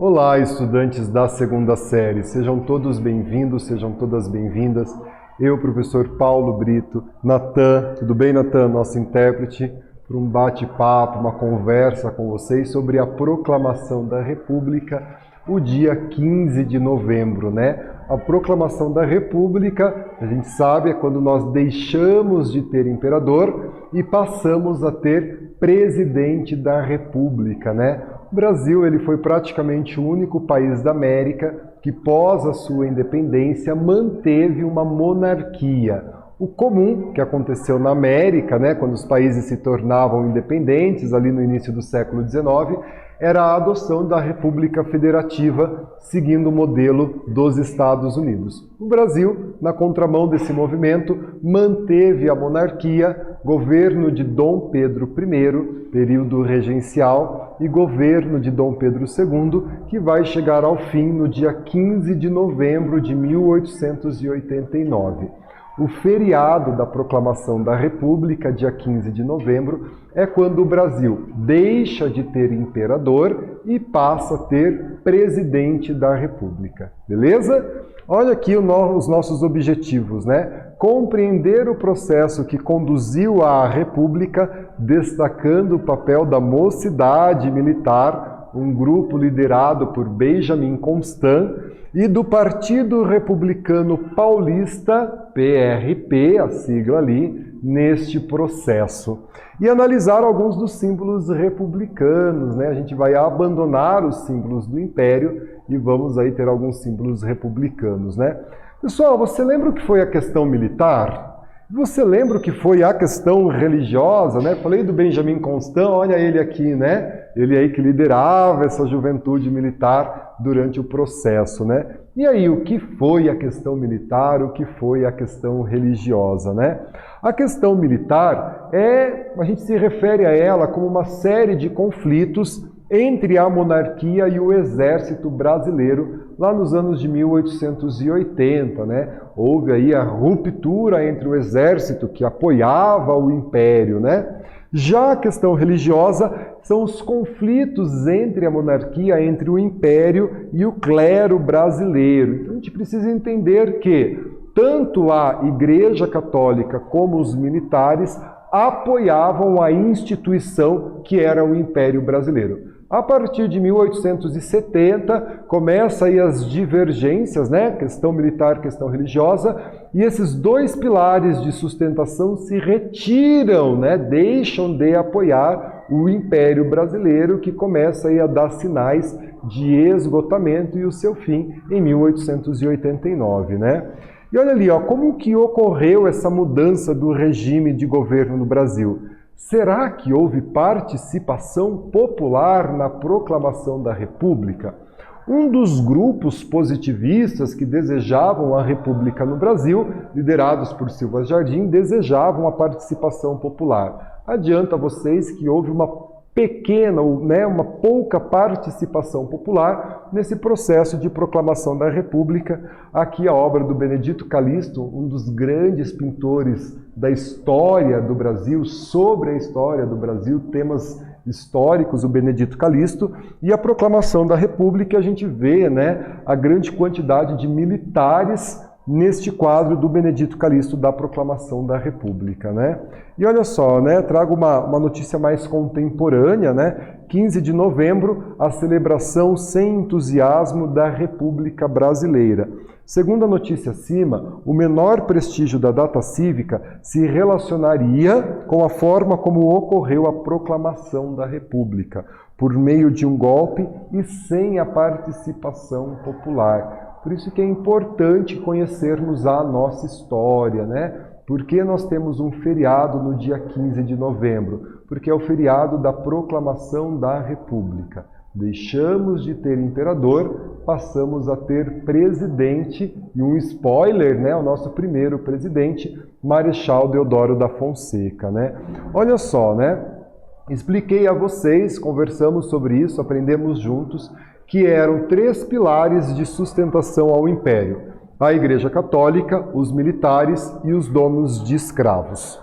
Olá, estudantes da segunda série. Sejam todos bem-vindos, sejam todas bem-vindas. Eu, professor Paulo Brito, Natan, tudo bem, Natan, nosso intérprete, para um bate-papo, uma conversa com vocês sobre a proclamação da República, o dia 15 de novembro, né? A proclamação da República, a gente sabe, é quando nós deixamos de ter imperador e passamos a ter presidente da República, né? O Brasil ele foi praticamente o único país da América que, pós a sua independência, manteve uma monarquia. O comum que aconteceu na América, né, quando os países se tornavam independentes, ali no início do século XIX, era a adoção da República Federativa, seguindo o modelo dos Estados Unidos. O Brasil, na contramão desse movimento, manteve a monarquia, governo de Dom Pedro I, período regencial, e governo de Dom Pedro II, que vai chegar ao fim no dia 15 de novembro de 1889. O feriado da proclamação da República, dia 15 de novembro, é quando o Brasil deixa de ter imperador e passa a ter presidente da República. Beleza? Olha aqui os nossos objetivos, né? Compreender o processo que conduziu à República, destacando o papel da mocidade militar, um grupo liderado por Benjamin Constant, e do Partido Republicano Paulista, PRP, a sigla ali, neste processo. E analisar alguns dos símbolos republicanos, né? A gente vai abandonar os símbolos do Império e vamos aí ter alguns símbolos republicanos, né? Pessoal, você lembra o que foi a questão militar? Você lembra o que foi a questão religiosa, né? Falei do Benjamin Constant, olha ele aqui, né? Ele aí que liderava essa juventude militar durante o processo, né? E aí, o que foi a questão militar, o que foi a questão religiosa, né? A questão militar a gente se refere a ela como uma série de conflitos entre a monarquia e o exército brasileiro, lá nos anos de 1880, né? Houve aí a ruptura entre o exército que apoiava o império, né? Já a questão religiosa são os conflitos entre a monarquia, entre o império e o clero brasileiro. Então a gente precisa entender que tanto a Igreja Católica como os militares apoiavam a instituição que era o Império Brasileiro. A partir de 1870, começa aí as divergências, né? Questão militar, questão religiosa, e esses dois pilares de sustentação se retiram, né? Deixam de apoiar o Império Brasileiro, que começa aí a dar sinais de esgotamento e o seu fim em 1889, né? E olha ali, ó, como que ocorreu essa mudança do regime de governo no Brasil? Será que houve participação popular na proclamação da República? Um dos grupos positivistas que desejavam a República no Brasil, liderados por Silva Jardim, desejavam a participação popular. Adianta a vocês que houve uma pequena, né, uma pouca participação popular nesse processo de proclamação da República. Aqui a obra do Benedito Calixto, um dos grandes pintores da história do Brasil, sobre a história do Brasil, temas históricos, o Benedito Calixto, e a proclamação da República, a gente vê, né, a grande quantidade de militares neste quadro do Benedito Calixto da proclamação da República, né? E olha só, né, trago uma notícia mais contemporânea, né? 15 de novembro, a celebração sem entusiasmo da República Brasileira. Segundo a notícia acima, o menor prestígio da data cívica se relacionaria com a forma como ocorreu a proclamação da República, por meio de um golpe e sem a participação popular. Por isso que é importante conhecermos a nossa história, né? Por que nós temos um feriado no dia 15 de novembro? Porque é o feriado da proclamação da República. Deixamos de ter imperador, passamos a ter presidente, e um spoiler, né? O nosso primeiro presidente, Marechal Deodoro da Fonseca, né? Olha só, né? Expliquei a vocês, conversamos sobre isso, aprendemos juntos, que eram 3 pilares de sustentação ao Império: a Igreja Católica, os militares e os donos de escravos.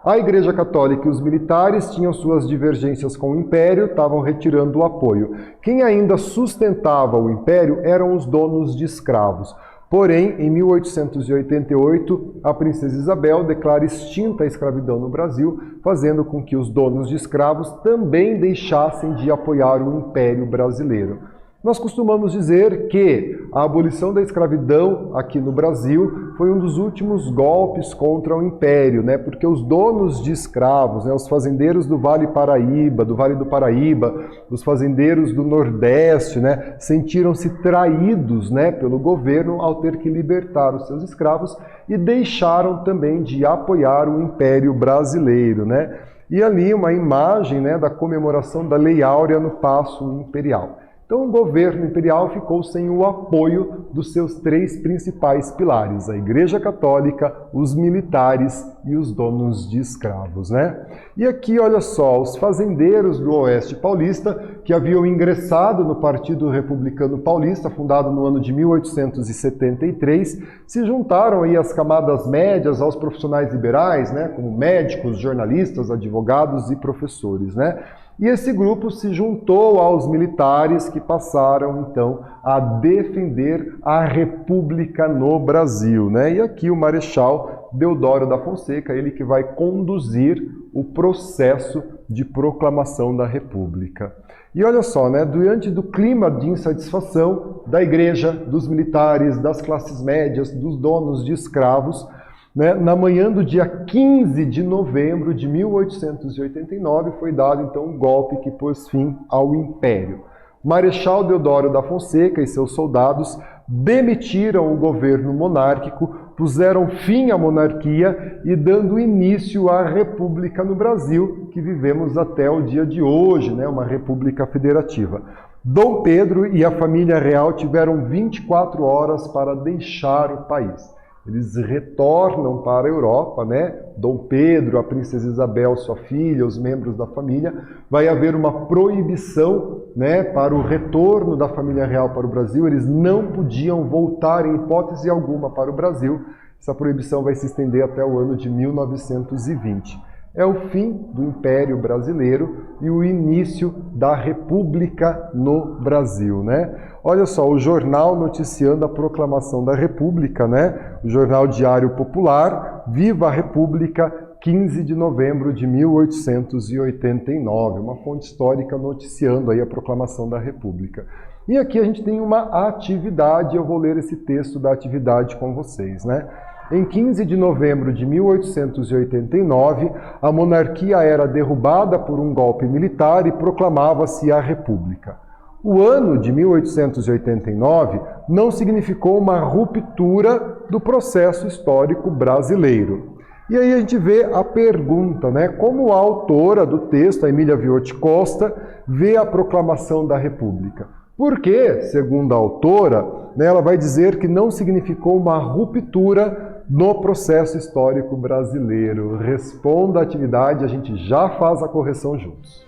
A Igreja Católica e os militares tinham suas divergências com o Império, estavam retirando o apoio. Quem ainda sustentava o Império eram os donos de escravos. Porém, em 1888, a princesa Isabel declara extinta a escravidão no Brasil, fazendo com que os donos de escravos também deixassem de apoiar o Império Brasileiro. Nós costumamos dizer que a abolição da escravidão aqui no Brasil foi um dos últimos golpes contra o Império, né? Porque os donos de escravos, né, os fazendeiros do Vale Paraíba, do Vale do Paraíba, os fazendeiros do Nordeste, né, sentiram-se traídos, né, pelo governo ao ter que libertar os seus escravos e deixaram também de apoiar o Império Brasileiro, né? E ali uma imagem, né, da comemoração da Lei Áurea no Paço Imperial. Então, o governo imperial ficou sem o apoio dos seus três principais pilares, a Igreja Católica, os militares e os donos de escravos, né? E aqui, olha só, os fazendeiros do Oeste Paulista, que haviam ingressado no Partido Republicano Paulista, fundado no ano de 1873, se juntaram aí às camadas médias, aos profissionais liberais, né, como médicos, jornalistas, advogados e professores, né? E esse grupo se juntou aos militares que passaram, então, a defender a República no Brasil, né? E aqui o Marechal Deodoro da Fonseca, ele que vai conduzir o processo de proclamação da República. E olha só, né? Diante do clima de insatisfação da igreja, dos militares, das classes médias, dos donos de escravos, né, na manhã do dia 15 de novembro de 1889 foi dado então um golpe que pôs fim ao Império. Marechal Deodoro da Fonseca e seus soldados demitiram o governo monárquico, puseram fim à monarquia e dando início à República no Brasil, que vivemos até o dia de hoje, né, uma república federativa. Dom Pedro e a família real tiveram 24 horas para deixar o país. Eles retornam para a Europa, né? Dom Pedro, a princesa Isabel, sua filha, os membros da família. Vai haver uma proibição, né, para o retorno da família real para o Brasil. Eles não podiam voltar em hipótese alguma para o Brasil. Essa proibição vai se estender até o ano de 1920. É o fim do Império Brasileiro e o início da República no Brasil, né? Olha só, o jornal noticiando a proclamação da República, né? O jornal Diário Popular, Viva a República, 15 de novembro de 1889. Uma fonte histórica noticiando aí a proclamação da República. E aqui a gente tem uma atividade, eu vou ler esse texto da atividade com vocês, né? Em 15 de novembro de 1889, a monarquia era derrubada por um golpe militar e proclamava-se a República. O ano de 1889 não significou uma ruptura do processo histórico brasileiro. E aí a gente vê a pergunta, né? Como a autora do texto, a Emília Viotti Costa, vê a proclamação da República? Porque, segundo a autora, né, ela vai dizer que não significou uma ruptura no processo histórico brasileiro. Responda a atividade, a gente já faz a correção juntos.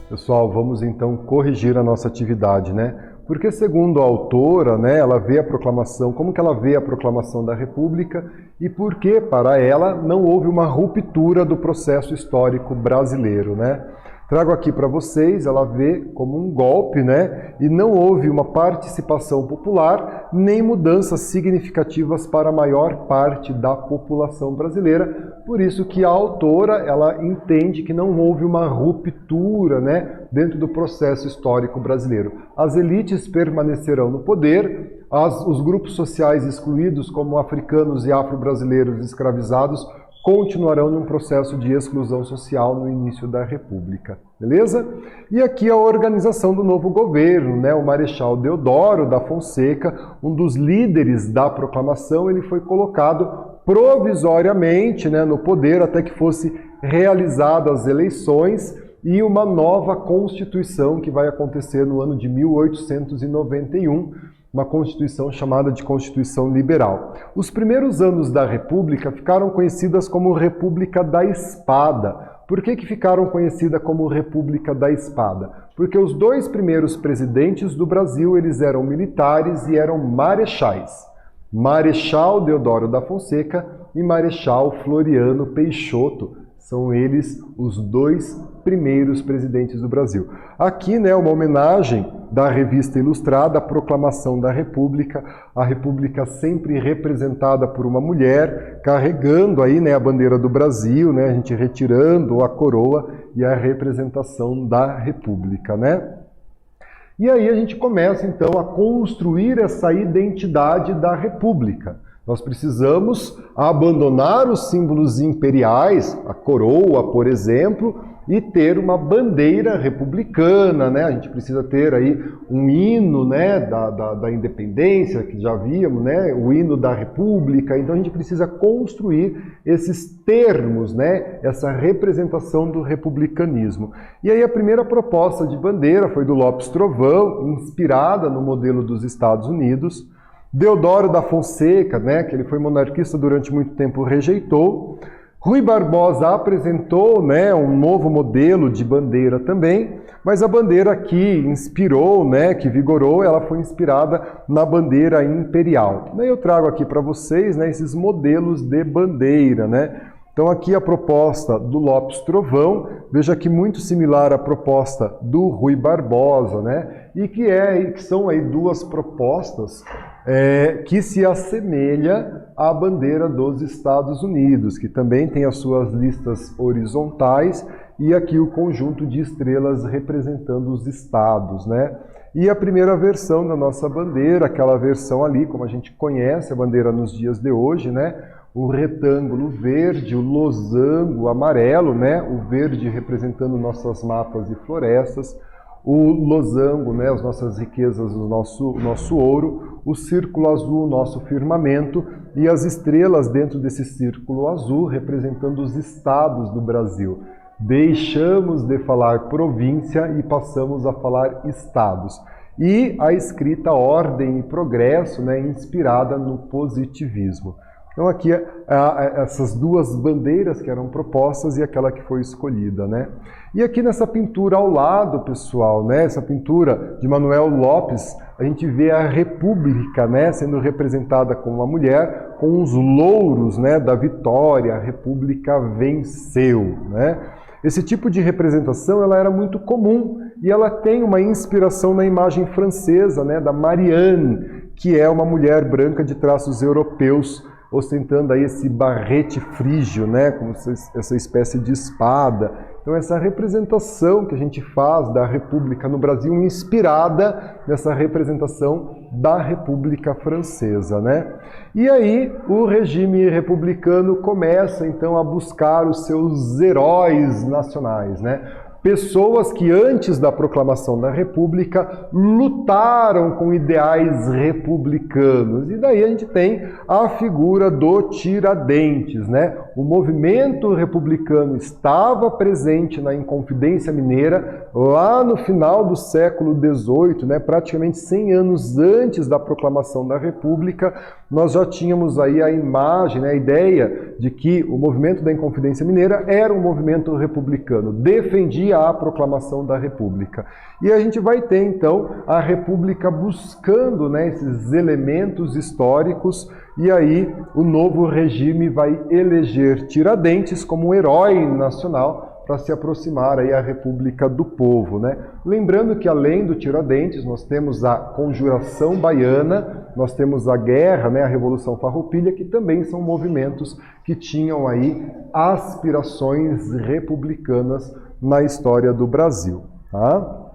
Pessoal, vamos então corrigir a nossa atividade, né? Porque segundo a autora, né, ela vê a proclamação, como que ela vê a proclamação da República e por que, para ela, não houve uma ruptura do processo histórico brasileiro, né? Trago aqui para vocês, ela vê como um golpe, né? E não houve uma participação popular, nem mudanças significativas para a maior parte da população brasileira. Por isso que a autora, ela entende que não houve uma ruptura, né, dentro do processo histórico brasileiro. As elites permanecerão no poder, os grupos sociais excluídos, como africanos e afro-brasileiros escravizados, continuarão num processo de exclusão social no início da República, beleza? E aqui a organização do novo governo, né? O Marechal Deodoro da Fonseca, um dos líderes da proclamação, ele foi colocado provisoriamente, né, no poder até que fosse realizadas as eleições e uma nova Constituição que vai acontecer no ano de 1891, uma Constituição chamada de Constituição Liberal. Os primeiros anos da República ficaram conhecidas como República da Espada. Por que ficaram conhecidas como República da Espada? Porque os dois primeiros presidentes do Brasil, eles eram militares e eram marechais. Marechal Deodoro da Fonseca e Marechal Floriano Peixoto. São eles os dois primeiros presidentes do Brasil. Aqui, né, uma homenagem da Revista Ilustrada, a Proclamação da República, a República sempre representada por uma mulher, carregando aí, né, a bandeira do Brasil, né, a gente retirando a coroa e a representação da República, né? E aí a gente começa, então, a construir essa identidade da República. Nós precisamos abandonar os símbolos imperiais, a coroa, por exemplo, e ter uma bandeira republicana, né? A gente precisa ter aí um hino, né, da independência, que já víamos, né, o hino da República. Então a gente precisa construir esses termos, né, essa representação do republicanismo. E aí a primeira proposta de bandeira foi do Lopes Trovão, inspirada no modelo dos Estados Unidos. Deodoro da Fonseca, né, que ele foi monarquista durante muito tempo, rejeitou. Rui Barbosa apresentou, né, um novo modelo de bandeira também, mas a bandeira que inspirou, né, que vigorou, ela foi inspirada na bandeira imperial. Daí eu trago aqui para vocês, né, esses modelos de bandeira, né? Então aqui a proposta do Lopes Trovão, veja que muito similar à proposta do Rui Barbosa, né? E que são aí duas propostas que se assemelha à bandeira dos Estados Unidos, que também tem as suas listas horizontais e aqui o conjunto de estrelas representando os estados, né? E a primeira versão da nossa bandeira, aquela versão ali, como a gente conhece a bandeira nos dias de hoje, né? O retângulo verde, o losango amarelo, né? O verde representando nossas matas e florestas, o losango, né? As nossas riquezas, o nosso ouro, o círculo azul, o nosso firmamento, e as estrelas dentro desse círculo azul representando os estados do Brasil. Deixamos de falar província e passamos a falar estados. E a escrita ordem e progresso, né? Inspirada no positivismo. Então aqui essas duas bandeiras que eram propostas e aquela que foi escolhida, né? E aqui nessa pintura ao lado, pessoal, né? Essa pintura de Manuel Lopes, a gente vê a República, né? Sendo representada com uma mulher com os louros, né? Da vitória, a República venceu, né? Esse tipo de representação ela era muito comum e ela tem uma inspiração na imagem francesa, né? Da Marianne, que é uma mulher branca de traços europeus, ostentando aí esse barrete frígio, né, como essa espécie de espada. Então essa representação que a gente faz da República no Brasil, inspirada nessa representação da República Francesa, né? E aí o regime republicano começa então a buscar os seus heróis nacionais, né? Pessoas que antes da proclamação da República lutaram com ideais republicanos. E daí a gente tem a figura do Tiradentes, né? O movimento republicano estava presente na Inconfidência Mineira lá no final do século XVIII, né? Praticamente 100 anos antes da proclamação da República, nós já tínhamos aí a imagem, né, a ideia de que o movimento da Inconfidência Mineira era um movimento republicano, defendia a proclamação da República. E a gente vai ter, então, a República buscando, né, esses elementos históricos, e aí o novo regime vai eleger Tiradentes como um herói nacional para se aproximar aí a República do Povo, né? Lembrando que além do Tiradentes, nós temos a Conjuração Baiana, nós temos a Guerra, né, a Revolução Farroupilha, que também são movimentos que tinham aí aspirações republicanas na história do Brasil, tá?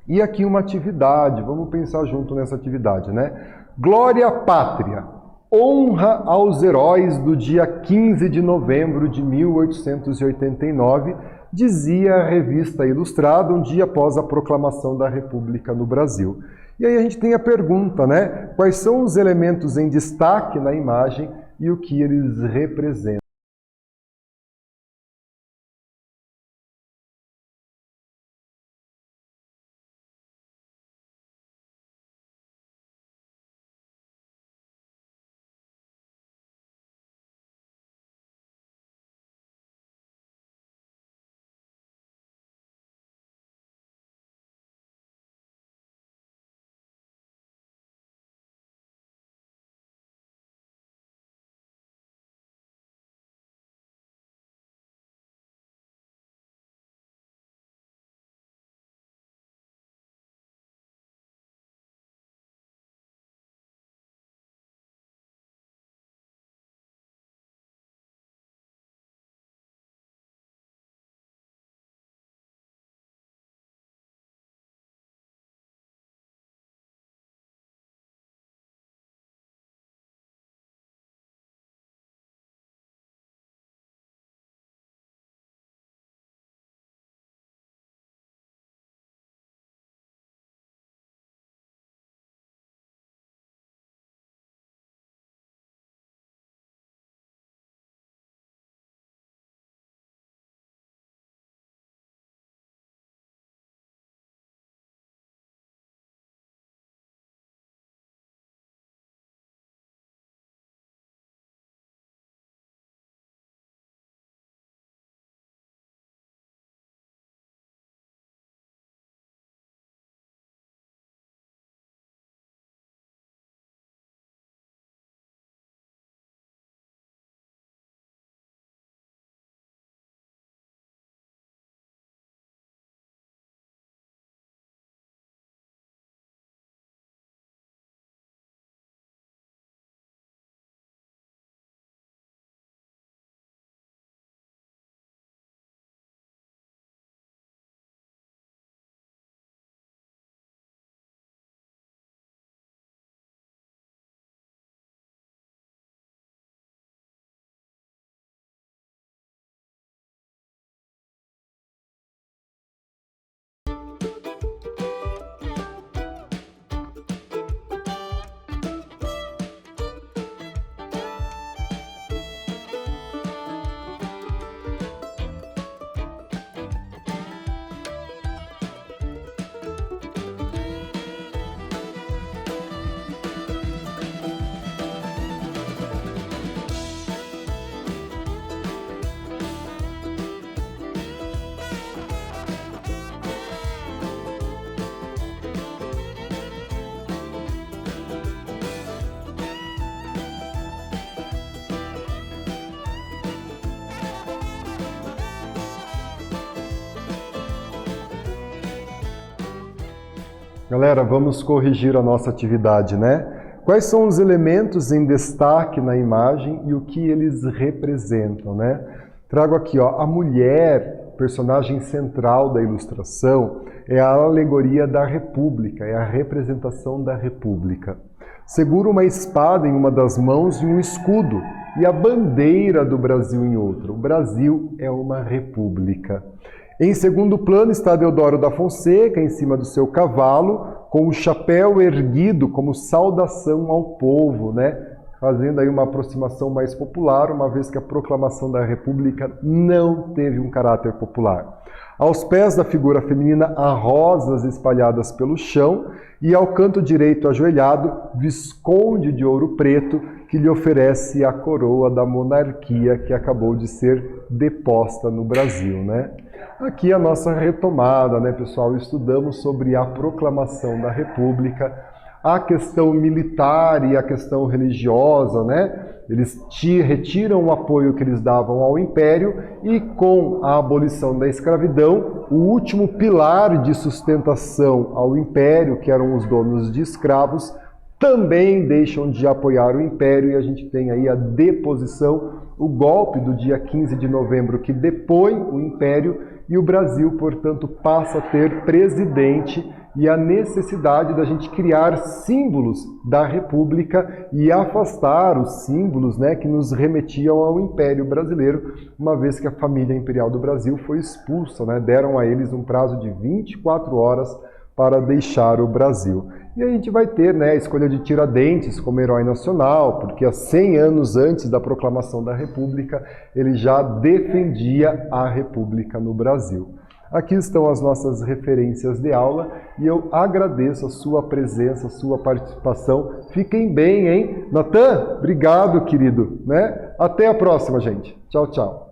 E aqui uma atividade, vamos pensar junto nessa atividade, né? Glória à Pátria, honra aos heróis do dia 15 de novembro de 1889, dizia a Revista Ilustrada um dia após a proclamação da República no Brasil. E aí a gente tem a pergunta, né? Quais são os elementos em destaque na imagem e o que eles representam? Galera, vamos corrigir a nossa atividade, né? Quais são os elementos em destaque na imagem e o que eles representam, né? Trago aqui, ó, a mulher, personagem central da ilustração, é a alegoria da República, é a representação da República. Segura uma espada em uma das mãos e um escudo, e a bandeira do Brasil em outra. O Brasil é uma república. Em segundo plano está Deodoro da Fonseca, em cima do seu cavalo, com o chapéu erguido como saudação ao povo, né? fazendo aí uma aproximação mais popular, uma vez que a proclamação da República não teve um caráter popular. Aos pés da figura feminina há rosas espalhadas pelo chão e ao canto direito ajoelhado, Visconde de Ouro Preto, que lhe oferece a coroa da monarquia que acabou de ser deposta no Brasil, né? Aqui a nossa retomada, né, pessoal? Estudamos sobre a proclamação da República, a questão militar e a questão religiosa, né? Eles retiram o apoio que eles davam ao Império e, com a abolição da escravidão, o último pilar de sustentação ao Império, que eram os donos de escravos, também deixam de apoiar o Império e a gente tem aí a deposição, o golpe do dia 15 de novembro que depõe o Império e o Brasil, portanto, passa a ter presidente e a necessidade da gente criar símbolos da República e afastar os símbolos, né, que nos remetiam ao Império Brasileiro, uma vez que a família imperial do Brasil foi expulsa, né, deram a eles um prazo de 24 horas para deixar o Brasil. E a gente vai ter, né, a escolha de Tiradentes como herói nacional, porque há 100 anos antes da proclamação da República, ele já defendia a República no Brasil. Aqui estão as nossas referências de aula e eu agradeço a sua presença, a sua participação. Fiquem bem, hein? Natan, obrigado, querido, né? Até a próxima, gente. Tchau, tchau.